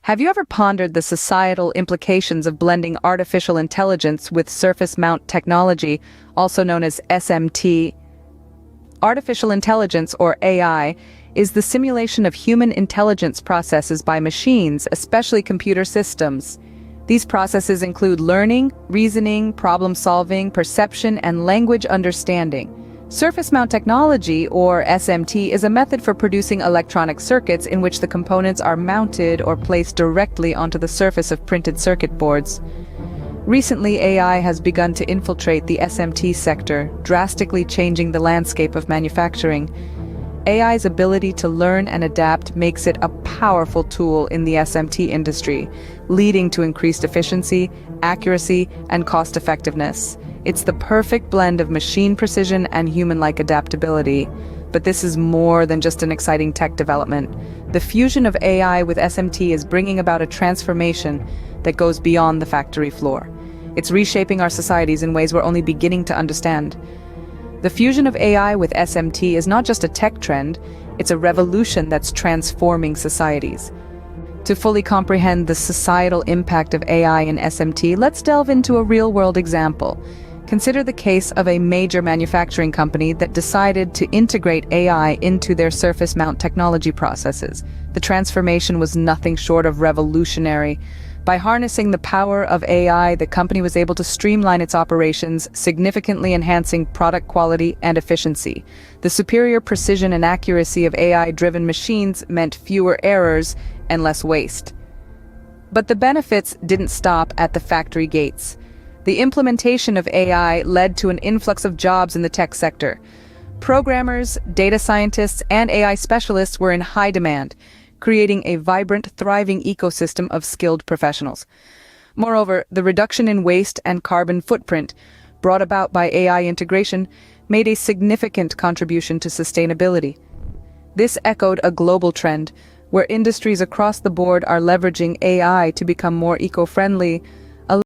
Have you ever pondered the societal implications of blending artificial intelligence with surface mount technology, also known as SMT? Artificial intelligence, or AI, is the simulation of human intelligence processes by machines, especially computer systems. These processes include learning, reasoning, problem-solving, perception, and language understanding. Surface mount technology, or SMT, is a method for producing electronic circuits in which the components are mounted or placed directly onto the surface of printed circuit boards. Recently, AI has begun to infiltrate the SMT sector, drastically changing the landscape of manufacturing. AI's ability to learn and adapt makes it a powerful tool in the SMT industry, leading to increased efficiency, accuracy, and cost-effectiveness. It's the perfect blend of machine precision and human-like adaptability. But this is more than just an exciting tech development. The fusion of AI with SMT is bringing about a transformation that goes beyond the factory floor. It's reshaping our societies in ways we're only beginning to understand. The fusion of AI with SMT is not just a tech trend, it's a revolution that's transforming societies. To fully comprehend the societal impact of AI in SMT, let's delve into a real-world example. Consider the case of a major manufacturing company that decided to integrate AI into their surface mount technology processes. The transformation was nothing short of revolutionary. By harnessing the power of AI, the company was able to streamline its operations, significantly enhancing product quality and efficiency. The superior precision and accuracy of AI-driven machines meant fewer errors and less waste. But the benefits didn't stop at the factory gates. The implementation of AI led to an influx of jobs in the tech sector. Programmers, data scientists, and AI specialists were in high demand, creating a vibrant, thriving ecosystem of skilled professionals. Moreover, the reduction in waste and carbon footprint brought about by AI integration made a significant contribution to sustainability. This echoed a global trend, where industries across the board are leveraging AI to become more eco-friendly,